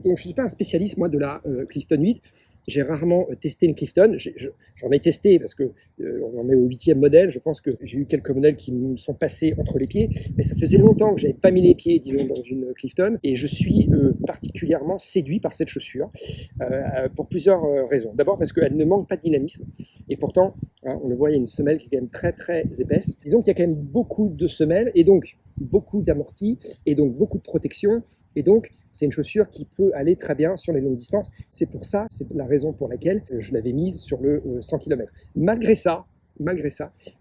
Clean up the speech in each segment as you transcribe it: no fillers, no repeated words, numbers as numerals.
Donc, je ne suis pas un spécialiste, moi, de la Clifton 8. J'ai rarement testé une Clifton. J'en ai testé parce que on en est au 8e modèle. Je pense que j'ai eu quelques modèles qui me sont passés entre les pieds, mais ça faisait longtemps que je n'avais pas mis les pieds, disons, dans une Clifton. Et je suis particulièrement séduit par cette chaussure pour plusieurs raisons. D'abord parce qu'elle ne manque pas de dynamisme. Et pourtant, hein, on le voit, il y a une semelle qui est quand même très très épaisse. Disons qu'il y a quand même beaucoup de semelles et donc beaucoup d'amortis et donc beaucoup de protection. Et donc, c'est une chaussure qui peut aller très bien sur les longues distances. C'est pour ça, c'est la raison pour laquelle je l'avais mise sur le 100 km. Malgré ça,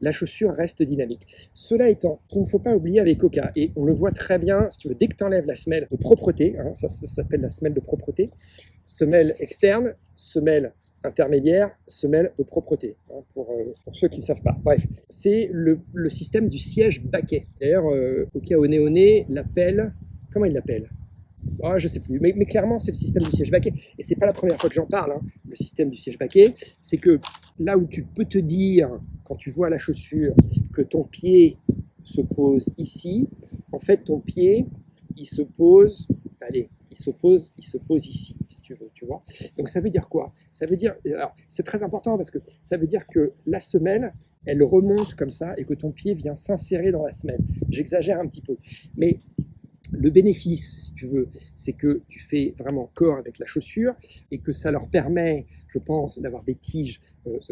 la chaussure reste dynamique. Cela étant, qu'il ne faut pas oublier avec Hoka, et on le voit très bien, si tu veux, dès que tu enlèves la semelle de propreté, hein, ça s'appelle la semelle de propreté, semelle externe, semelle intermédiaire, semelle de propreté, hein, pour ceux qui ne savent pas. Bref, c'est le système du siège baquet. D'ailleurs, Hoka One l'appelle, comment il l'appelle? Je ne sais plus, mais clairement c'est le système du siège baquet, et c'est pas la première fois que j'en parle, hein. Le système du siège baquet, c'est que là où tu peux te dire, quand tu vois la chaussure, que ton pied se pose ici, en fait ton pied, il se pose ici, si tu veux, tu vois. Donc ça veut dire quoi? Ça veut dire, alors c'est très important parce que ça veut dire que la semelle, elle remonte comme ça et que ton pied vient s'insérer dans la semelle. J'exagère un petit peu, mais le bénéfice, si tu veux, c'est que tu fais vraiment corps avec la chaussure et que ça leur permet, je pense, d'avoir des tiges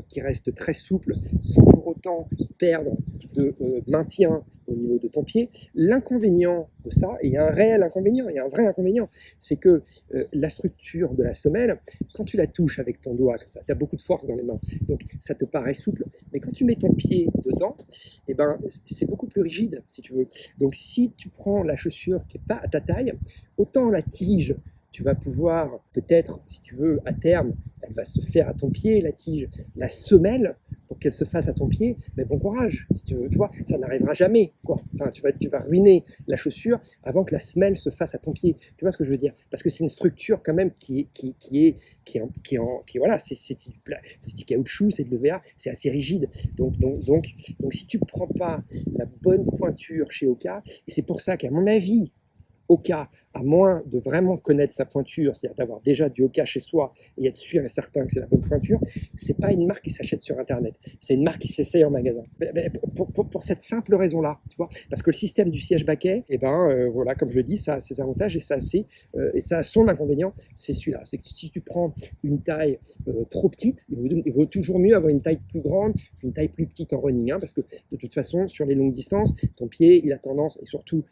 qui restent très souples sans pour autant perdre de maintien au niveau de ton pied. L'inconvénient de ça, et il y a un réel inconvénient, il y a un vrai inconvénient, c'est que la structure de la semelle, quand tu la touches avec ton doigt, comme ça, tu as beaucoup de force dans les mains, donc ça te paraît souple, mais quand tu mets ton pied dedans, eh ben, c'est beaucoup plus rigide, si tu veux. Donc si tu prends la chaussure qui n'est pas à ta taille, autant la tige, tu vas pouvoir peut-être, si tu veux, à terme, elle va se faire à ton pied, la tige, la semelle, pour qu'elle se fasse à ton pied, mais bon courage, si tu veux, tu vois, ça n'arrivera jamais, quoi. Enfin, tu vas ruiner la chaussure avant que la semelle se fasse à ton pied. Tu vois ce que je veux dire? Parce que c'est une structure quand même voilà, c'est du caoutchouc, c'est de l'EVA, c'est assez rigide. Donc, si tu ne prends pas la bonne pointure chez Hoka, et c'est pour ça qu'à mon avis, Hoka, à moins de vraiment connaître sa pointure, c'est-à-dire d'avoir déjà du Hoka chez soi et être sûr et certain que c'est la bonne pointure, c'est pas une marque qui s'achète sur Internet, c'est une marque qui s'essaye en magasin. Pour cette simple raison-là, tu vois, parce que le système du siège baquet, eh ben, voilà, comme je le dis, ça a ses avantages et ça a son inconvénient, c'est celui-là, c'est que si tu prends une taille trop petite, il vaut toujours mieux avoir une taille plus grande qu'une taille plus petite en running, hein, parce que de toute façon, sur les longues distances, ton pied, il a tendance, et surtout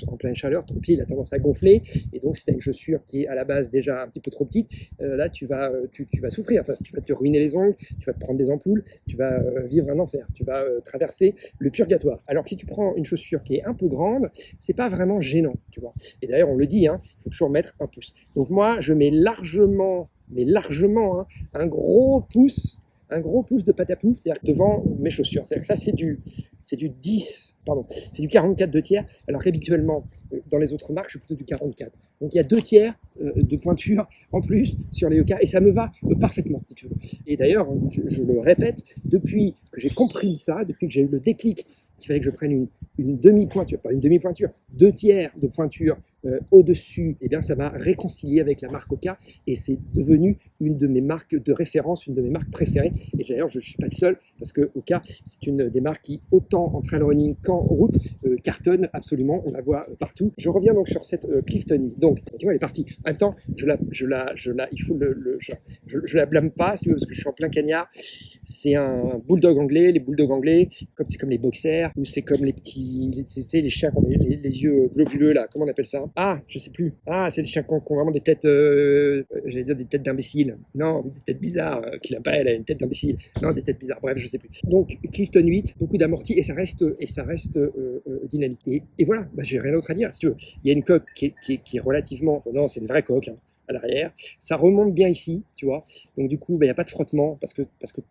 en pleine chaleur, ton pied, il a tendance à gonfler, et donc si tu as une chaussure qui est à la base déjà un petit peu trop petite, là tu vas souffrir, enfin, tu vas te ruiner les ongles, tu vas te prendre des ampoules, tu vas vivre un enfer, tu vas traverser le purgatoire. Alors que si tu prends une chaussure qui est un peu grande, c'est pas vraiment gênant, tu vois. Et d'ailleurs on le dit, hein, il faut toujours mettre un pouce. Donc moi je mets largement, hein, un gros pouce de patapouf, c'est-à-dire devant mes chaussures. C'est-à-dire que ça, c'est du 10, pardon, c'est du 44 2 tiers, alors qu'habituellement, dans les autres marques, je suis plutôt du 44. Donc il y a 2 tiers de pointure en plus sur les Hoka, et ça me va parfaitement, si tu veux. Et d'ailleurs, je le répète, depuis que j'ai compris ça, depuis que j'ai eu le déclic qu'il fallait que je prenne une demi-pointure, pas une demi-pointure, 2 tiers de pointure au-dessus, eh bien ça m'a réconcilié avec la marque Hoka et c'est devenu une de mes marques de référence, une de mes marques préférées. Et d'ailleurs, je ne suis pas le seul parce que Hoka, c'est une des marques qui, autant en trail running qu'en route, cartonne absolument. On la voit partout. Je reviens donc sur cette Clifton. Donc, tu vois, elle est partie. En même temps, je la blâme pas, si tu veux, parce que je suis en plein cagnard. C'est un bulldog anglais. Les bulldogs anglais, c'est comme les boxers, ou c'est comme les petits, les chiens qui ont les yeux globuleux, là. Comment on appelle ça? Ah, je sais plus. Ah, c'est les chiens qui ont vraiment des têtes, j'allais dire des têtes d'imbéciles. Non, des têtes bizarres. Qu'il n'a pas, elle a une tête d'imbécile. Non, des têtes bizarres. Bref, je sais plus. Donc, Clifton 8, beaucoup d'amortis, et ça reste dynamique. Et voilà, bah, j'ai rien d'autre à dire, si tu veux. Il y a une coque qui est relativement, enfin, non, c'est une vraie coque, hein, à l'arrière. Ça remonte bien ici, tu vois. Donc du coup, il n'y a pas de frottement parce que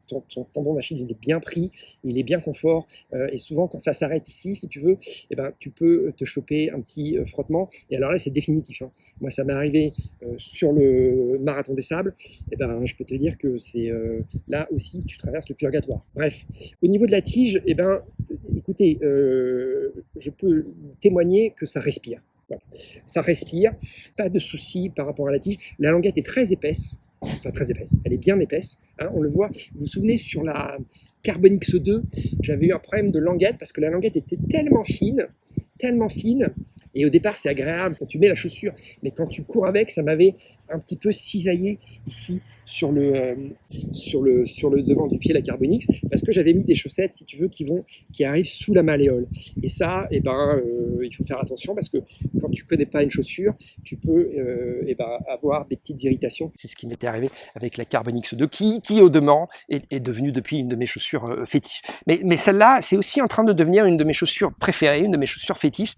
ton tendon d'Achille, il est bien pris, il est bien confort. Et souvent, quand ça s'arrête ici, si tu veux, eh ben, tu peux te choper un petit frottement. Et alors là, c'est définitif, hein. Moi, ça m'est arrivé sur le marathon des sables. Et ben, je peux te dire que c'est là aussi, tu traverses le purgatoire. Bref, au niveau de la tige, eh ben, écoutez, je peux témoigner que ça respire. Voilà. Ça respire, pas de souci par rapport à la tige. La languette est très épaisse, enfin très épaisse, elle est bien épaisse, hein, on le voit. Vous vous souvenez sur la Carbonix 2, j'avais eu un problème de languette parce que la languette était tellement fine, et au départ c'est agréable quand tu mets la chaussure, mais quand tu cours avec, ça m'avait un petit peu cisaillé ici sur le devant du pied, la Carbonix, parce que j'avais mis des chaussettes, si tu veux, qui arrivent sous la malléole. Et ça, il faut faire attention parce que quand tu connais pas une chaussure, tu peux avoir des petites irritations. C'est ce qui m'était arrivé avec la Carbonix 2, qui au demeurant est devenue depuis une de mes chaussures fétiches. Mais celle-là, c'est aussi en train de devenir une de mes chaussures préférées, une de mes chaussures fétiches.